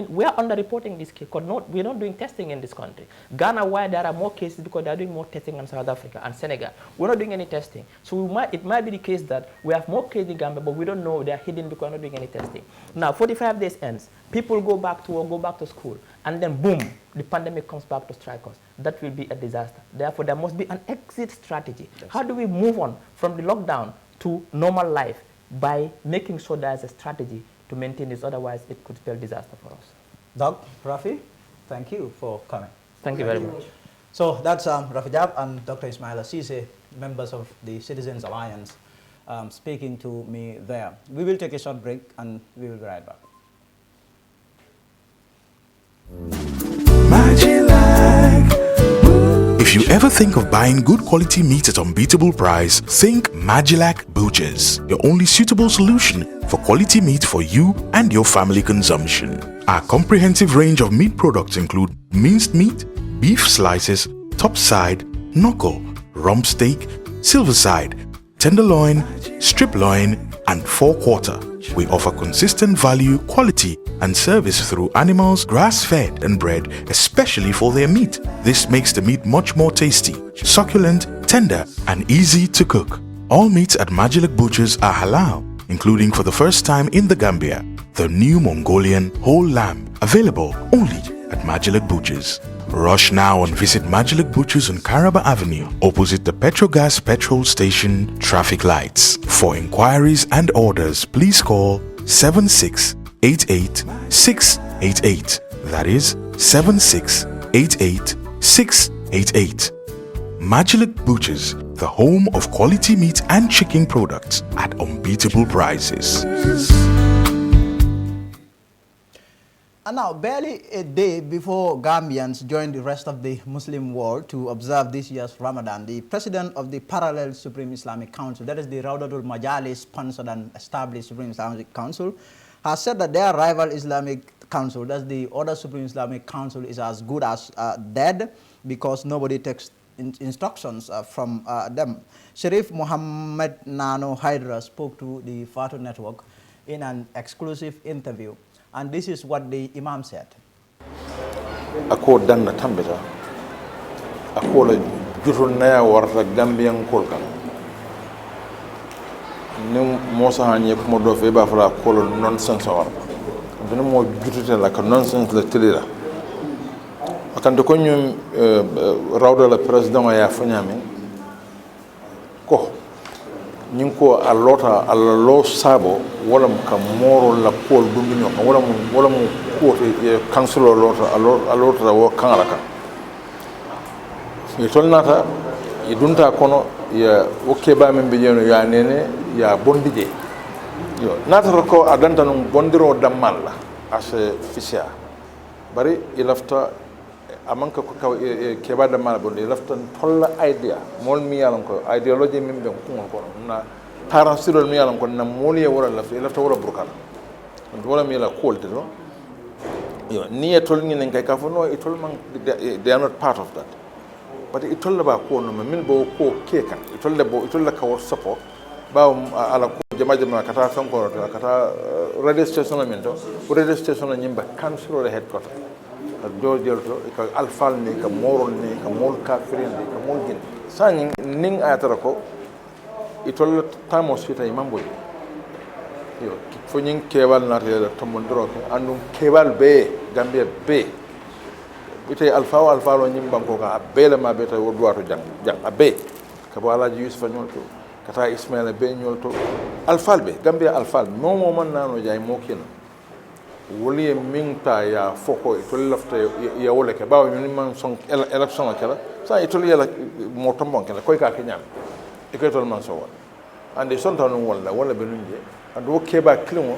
we are underreporting this case because we're not doing testing in this country. Ghana, why there are more cases because they're doing more testing in South Africa and Senegal. We're not doing any testing. So it might be the case that we have more cases in Gambia, but we don't know they're hidden because we're not doing any testing. Now, 45 days ends. People go back to work, go back to school, and then boom, the pandemic comes back to strike us. That will be a disaster. Therefore, there must be an exit strategy. Yes. How do we move on from the lockdown to normal life? By making sure there's a strategy to maintain this, otherwise it could spell disaster for us. Doc, Rafi, thank you for coming. Thank you very much. So that's Rafi Jab and Dr. Ismaila Ceesay, members of the Citizens Alliance, speaking to me there. We will take a short break and we will be right back. If you ever think of buying good quality meat at unbeatable price, think Magilac Butchers, your only suitable solution for quality meat for you and your family consumption. Our comprehensive range of meat products include minced meat, beef slices, top side, knuckle, rump steak, silver side, tenderloin, strip loin, and forequarter. We offer consistent value, quality, and service through animals grass-fed and bred, especially for their meat. This makes the meat much more tasty, succulent, tender, and easy to cook. All meats at Magilac Butchers are halal, including for the first time in the Gambia, the new Mongolian whole lamb, available only at Magilac Butchers. Rush now and visit Magilac Butchers on Caraba Avenue, opposite the Petrogas petrol station traffic lights. For inquiries and orders, please call 7688-688. That is 7688-688. Magilac Butchers, the home of quality meat and chicken products at unbeatable prices. And now, barely a day before Gambians joined the rest of the Muslim world to observe this year's Ramadan, the president of the Parallel Supreme Islamic Council, that is the Raudatul Majalis sponsored and established Supreme Islamic Council, has said that their rival Islamic Council, that's the other Supreme Islamic Council, is as good as dead because nobody takes instructions from them. Sharif Muhammad Nano Hydra spoke to the Fatu Network in an exclusive interview. And this is what the Imam said. Ako danna tambita. Ako la jutun naya warta Gambian kolka. Nim mosa hanye kuma do fe ba fala ko nonsense war. Dina mo jutute la ka nonsense la tilira. Akande ko nyum rawda la president ya fanyami. Ko nyinko alota allo sabo wala ka moro la pol dumino wala mu ko te council lota alota wo kanala ni tolnata e dunta kono ya okke ba men bijeno ya nene ya bondije yo nata ko adanta non bondiro damalla as fisia bari ilafta amanka ko kaw keba damalla bondi ilafta tolla idea mol mi yalan ko ideology min be ko na taran sirol mi yalan ko na moliye wala ilafta wala burkal wala mi la kolte no yo ni tol ni kay ka fo no itol man they are not part of that. But it told about ko no min bo ko keka it told ka support ba ala ko jama kata fan ko kata radio station la mento radio station la nyimba council headquarter George to ka alfal ni ka moron ni ka mol kafirin ni ka mol gin sani ning ayatara ko it told tamo sita imam boy yo fo nyin kewal na tele to mondro andum kewal be Gambia be ite alfa lo nyimba ko ka abela ma beta wo duwato jang abe ka wala Yusuf nyolto kata Ismaila be nyolto alfal be Gambia alfal no mo man nano jay mo kino woli minta ya foko to lafta ya wole ke bawo ni man son election kala sa ito yela mo tombon kala koy ka kenyam e ko tol man so won ande son tan wala be nunje ando keba klimo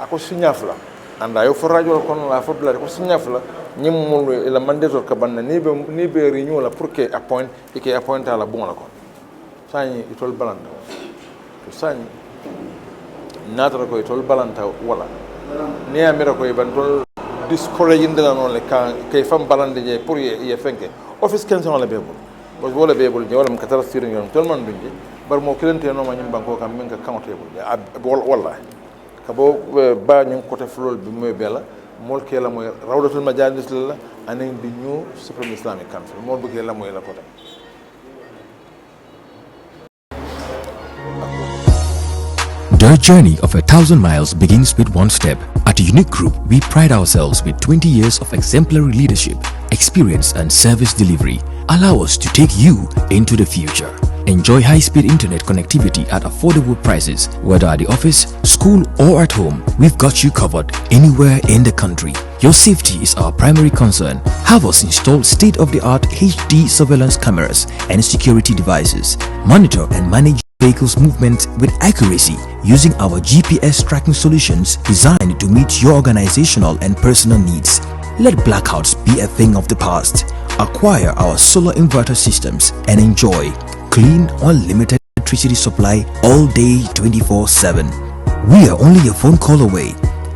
ako signafla anda yo fo radio kono la fo bla ko signafla nyimul ila mandator ka banna ni be renew la pour que appoint e que appoint la bon la ko sani itol balanta to sani nadra ko itol balanta wala ni amira ko ban tol discourage indela non le kan kay fam balande je pour ye fenke office kenson la bebo But wala be able wala mkatara steering yon tol man dunji bar mo kilente no ma nyim banko kam men ka countable wala ka bo ba nyim côté flol bi moy bela mol ke la moy rawdatul majalis la anen di new supreme Islamic Council mol bu ke la moy la côté. Their journey of 1,000 miles begins with one step. At a unique group, we pride ourselves with 20 years of exemplary leadership, experience and service delivery. Allow us to take you into the future. Enjoy high-speed internet connectivity at affordable prices, whether at the office, school or at home. We've got you covered anywhere in the country. Your safety is our primary concern. Have us install state-of-the-art HD surveillance cameras and security devices. Monitor and manage vehicles' movement with accuracy using our GPS tracking solutions designed to meet your organizational and personal needs. Let blackouts be a thing of the past. Acquire our solar inverter systems and enjoy clean, unlimited electricity supply all day 24/7. We are only a phone call away.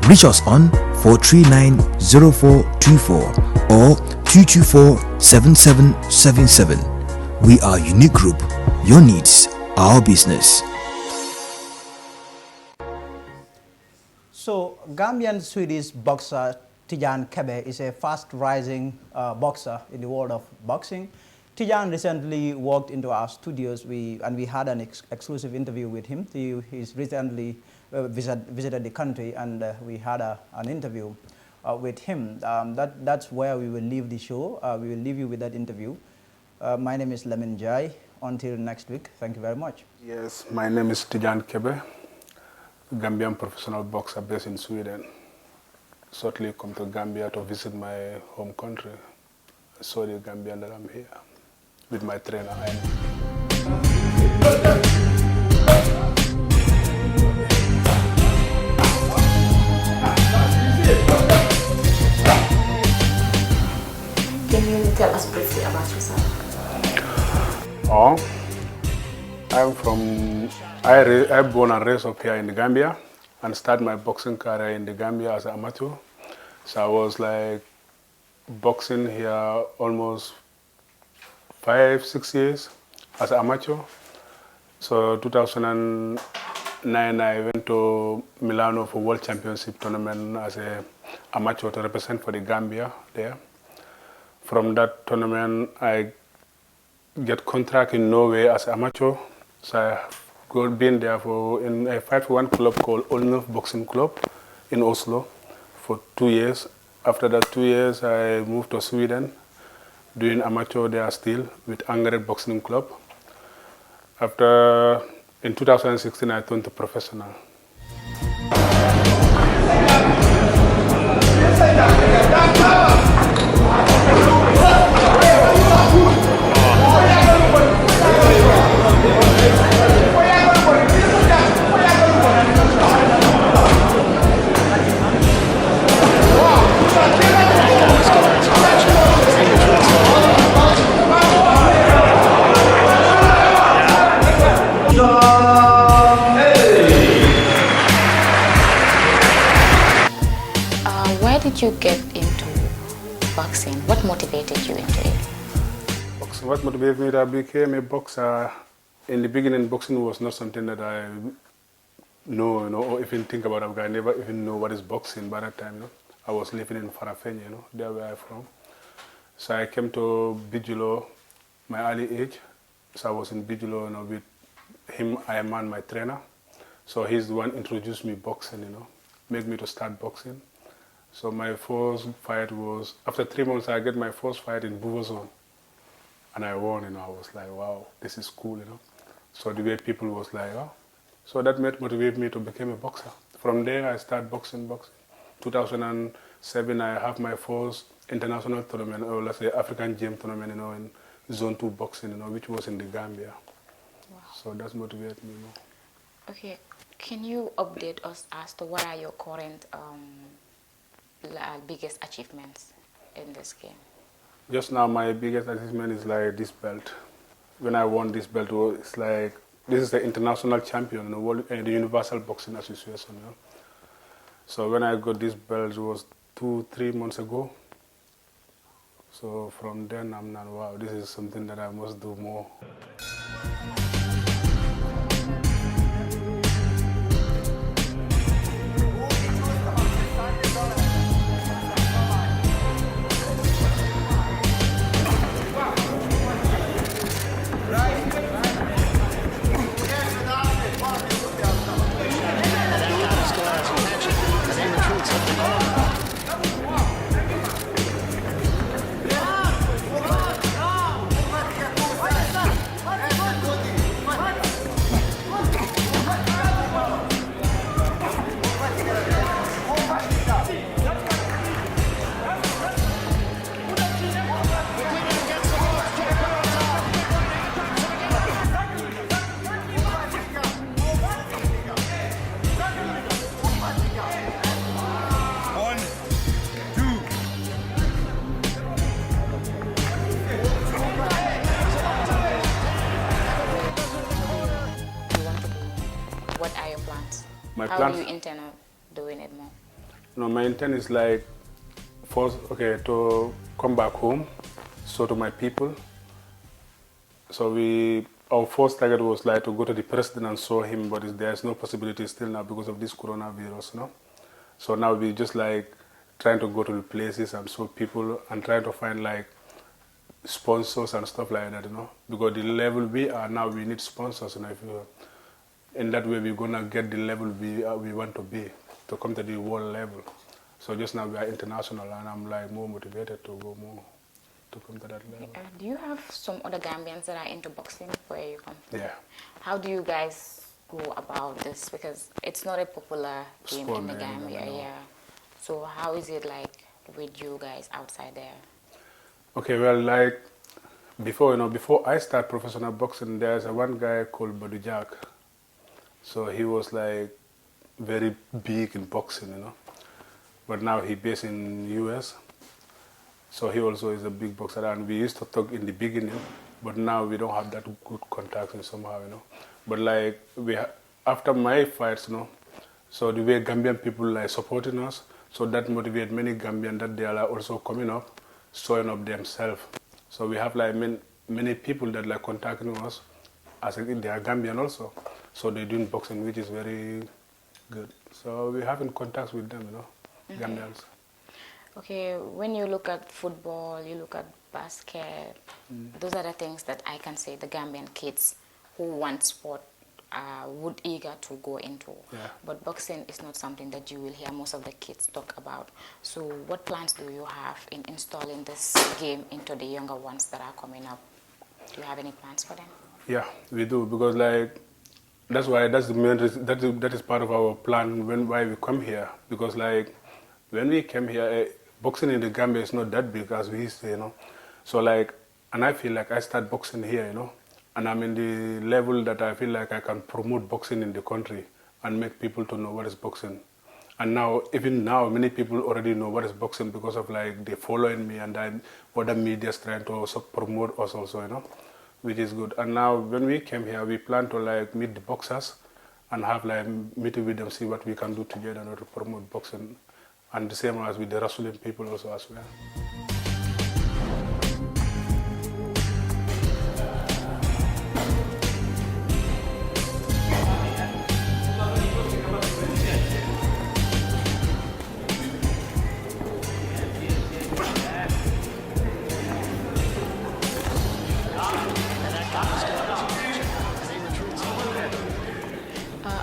Reach us on 439-0424 or 224-7777. We are Unique Group. Your needs, our business. So, Gambian Swedish boxer Tijan Kebe is a fast-rising boxer in the world of boxing. Tijan recently walked into our studios and we had an exclusive interview with him. He's recently visited the country and we had an interview with him. That's where we will leave the show. We will leave you with that interview. My name is Lamin Jai. Until next week, thank you very much. Yes, my name is Tijan Kebe, Gambian professional boxer based in Sweden. Shortly come to Gambia to visit my home country. Sorry, Gambian, that I'm here with my trainer. Can you tell us briefly about yourself? Oh, I born and raised up here in the Gambia and started my boxing career in the Gambia as an amateur. So I was like boxing here almost 5-6 years as an amateur. So 2009 I went to Milano for World Championship tournament as an amateur to represent for the Gambia there. From that tournament I get contract in Norway as amateur. So I been there in a 5-1 club called Olnuf Boxing Club in Oslo for 2 years. After that 2 years, I moved to Sweden, doing amateur there still with Angered Boxing Club. After, in 2016, I turned to professional. Where did you get into boxing? What motivated you into it? Boxing, what motivated me to become a boxer? In the beginning, boxing was not something that I know, or even think about. I never even know what is boxing by that time. I was living in Farafenni, there where I'm from. So I came to Bigelow, my early age. So I was in Bigelow, with him, I am my trainer. So he's the one introduced me boxing, made me to start boxing. So my first fight was, after 3 months, I get my first fight in Buvozone. And I won, I was like, wow, this is cool, So the way people was like, oh. So that motivated me to become a boxer. From there, I started boxing. 2007, I have my first international tournament, or let's say African Gym tournament, in Zone 2 boxing, which was in the Gambia. Wow. So that's motivated me more. Okay, can you update us as to what are your current biggest achievements in this game? Just now, my biggest achievement is like this belt. When I won this belt, it's like, this is the international champion, the Universal Boxing Association. So when I got this belt, it was 2-3 months ago. So from then I'm not, wow, this is something that I must do more. How do you intend on doing it more? No, my intent is like, first, okay, to come back home, so to my people. So our first target was like to go to the president and show him, but there's no possibility still now because of this coronavirus, no? So now we just like trying to go to the places and show people and trying to find like sponsors and stuff like that, you know? Because the level we are now, we need sponsors, you know? In that way, we're gonna get the level we want to be, to come to the world level. So just now we are international, and I'm like more motivated to go more, to come to that level. Do you have some other Gambians that are into boxing where you come from? Yeah. How do you guys go about this? Because it's not a popular game in the Gambia, yeah. So how is it like with you guys outside there? Okay, well, like before I start professional boxing, there's one guy called Badu Jack. So he was like very big in boxing, you know. But now he's based in US. So he also is a big boxer. And we used to talk in the beginning, but now we don't have that good contacts somehow, you know. But like after my fights, you know, so the way Gambian people like supporting us, so that motivates many Gambians that they are like also coming up, showing up themselves. So we have like many people that like contacting us as they are Gambian also. So they're doing boxing, which is very good. So we're having contacts with them, you know, Gambians. Okay, when you look at football, you look at basket, those are the things that I can say the Gambian kids who want sport would eager to go into. Yeah. But boxing is not something that you will hear most of the kids talk about. So what plans do you have in installing this game into the younger ones that are coming up? Do you have any plans for them? Yeah, we do, because like, that's the main reason, that is part of our plan why we come here. Because like, when we came here, boxing in the Gambia is not that big as we used to, you know. So like, and I feel like I start boxing here, you know. And I'm in the level that I feel like I can promote boxing in the country and make people to know what is boxing. And now, even now, many people already know what is boxing because of like, they following me, and then other media's trying to also promote us also, you know, which is good. And now when we came here, we plan to like meet the boxers and have like meeting with them, see what we can do together to promote boxing. And the same as with the Rasulian people also as well.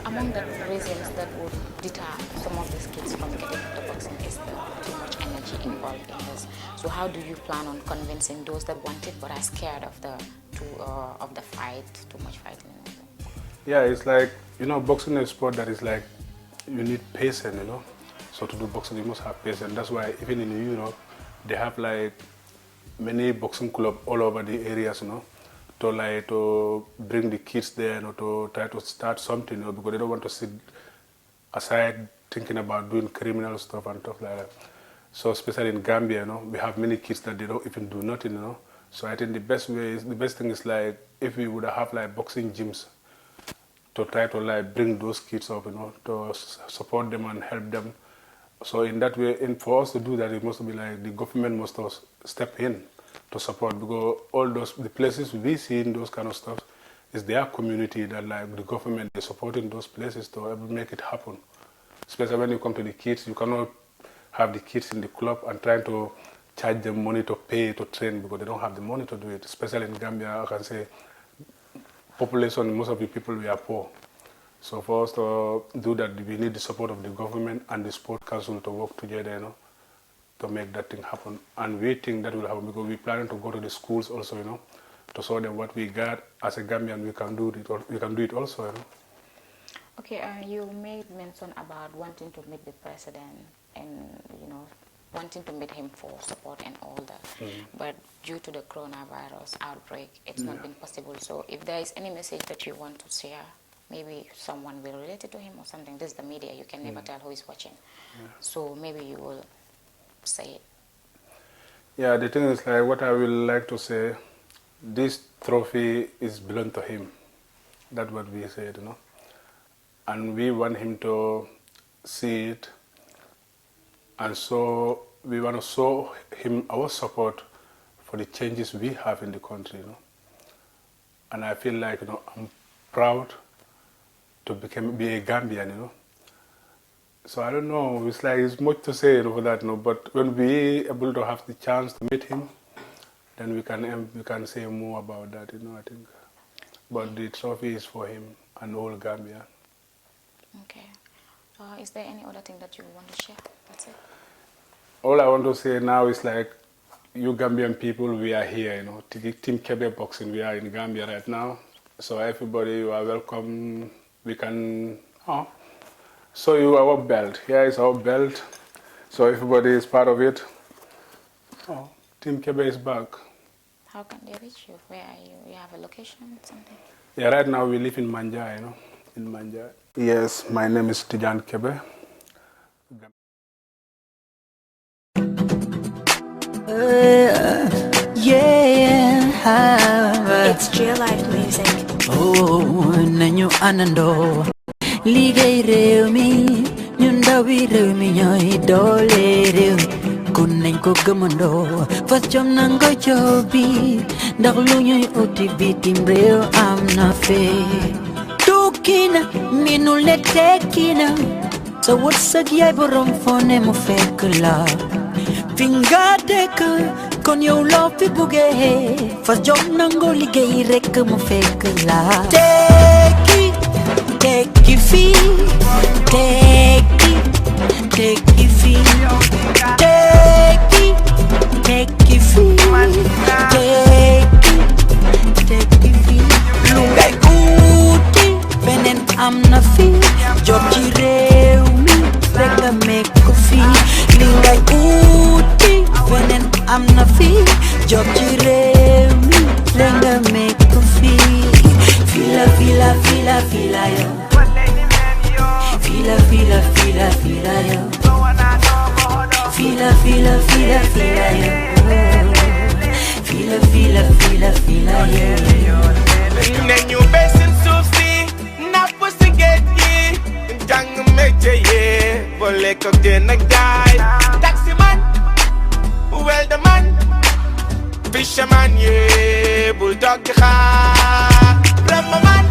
Among the reasons that would deter some of these kids from getting into boxing is too much energy involved in this. So how do you plan on convincing those that want it but are scared of the fight, too much fighting? Yeah, it's like, you know, boxing is a sport that is like, you need patience, you know. So to do boxing, you must have patience. That's why even in Europe, they have like many boxing clubs all over the areas, you know, to bring the kids there, you know, to try to start something, you know, because they don't want to sit aside thinking about doing criminal stuff and stuff like that. So especially in Gambia, you know, we have many kids that they don't even do nothing, you know. So I think the best thing is like, if we would have like boxing gyms to try to like bring those kids up, you know, to support them and help them. So in that way, and for us to do that, it must be like the government must step in to support, because all the places we see in those kind of stuff is their community that like the government is supporting those places to make it happen. Especially when you come to the kids, you cannot have the kids in the club and trying to charge them money to pay to train because they don't have the money to do it. Especially in Gambia, I can say population, most of the people we are poor. So for us to do that, we need the support of the government and the sport council to work together, to make that thing happen. And we think that will happen because we planning to go to the schools also, to show them what we got as a Gambian. We can do it also, Okay, you made mention about wanting to meet the president and wanting to meet him for support and all that. But due to the coronavirus outbreak, it's not been possible. So if there is any message that you want to share, maybe someone will relate it to him or something. This is the media. You can never tell who is watching. So maybe you will say it. Yeah, the thing is like what I will like to say, this trophy is belong to him. That's what we said, And we want him to see it. And so we want to show him our support for the changes we have in the country, And I feel like, I'm proud to be a Gambian, So I don't know, it's much to say over that, but when we able to have the chance to meet him, then we can say more about that, I think. But the trophy is for him and all Gambia. Okay. Is there any other thing that you want to share? That's it. All I want to say now is like, you Gambian people, we are here, Team Kebe Boxing, we are in Gambia right now. So everybody, you are welcome. We can show you our belt. Here is our belt. So everybody is part of it. Team Kebe is back. How can they reach you? Where are you? You have a location, something? Yeah, right now we live in Manja, in Manja. Yes, my name is Tijan Kebe. It's J Life music. Oh, nanyo anando. Ligay rew mi, nyundawi rew mi nyoy dole rew. Kunañ ko gëmandoo fas jom nango jobi ndax lu ñuy uti bitim réew am na fee tukkina minu le tekkina sa wërsëg yaay borom fone mu fekk la fi nga dëkk kon yow loo fi buggee fas jom nango liggéey rekk mu fekk la tekki fii tekki fii Take it free, take it free. Lungay kuti, benen amna fi. Job ci rew mi, rek nga make ko fi. Lungay kuti, benen amna fi. Job ci rew mi, rek nga make ko fi. Fila yo. Fila yo. Fila yo. Fila yo. Nenyu besin sufi, napu sigeti, jang meje ye, boleh kau kena guy. Taxi man, welderman, fisherman ye, bulldog kha, plumber man,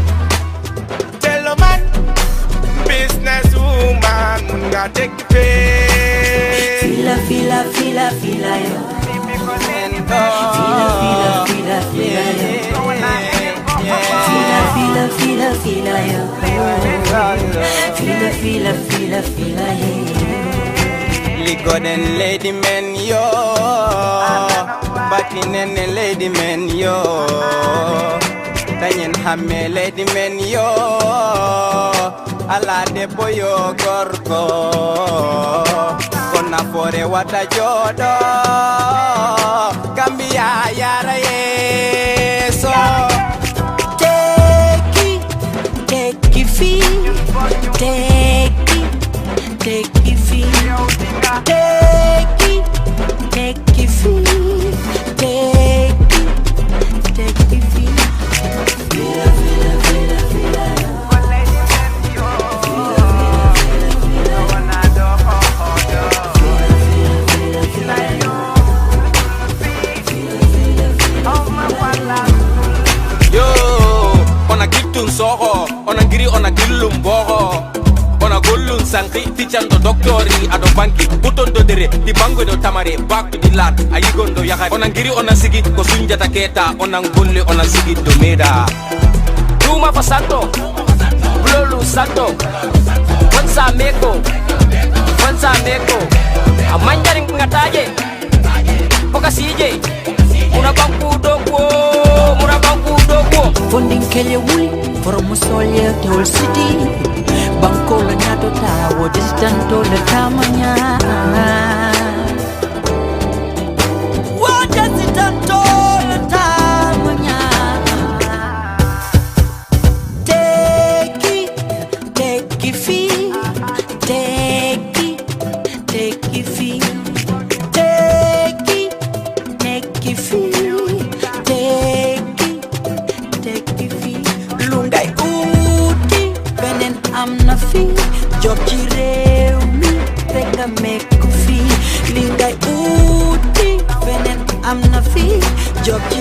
jello man, business woman, munga take pay. Fila yo. Fila yo. Ligo den lady men yo, batin and lady men yo, tanyen hame lady men yo, ala de boyo gorko, kona fore wata jodo, Gambia yara ye so. Take it free, take it free, take it free, take it free. soho ona ngiri ona gillum boho ona gollun sanki tichando doctori ado banki butondo dere di bango do tamare back to the land ayigondo yakari ona ngiri ona sigi ko sunjata keta ona golle ona sigi do meda Duma fa santo Blolu santo Wansa meko Amanjari ngataje Poka CJ Muna banku dogwo Funding kele wuli for musolya tol city Banko la nyato tawo distanto le tamanya Waja distanto le tamanya Take it fee Take it fee Take it fee Take it fee Lungai uti Benen amna fee Job ci réew mi Rega meku fee Lingai uti Benen amna fee Job ci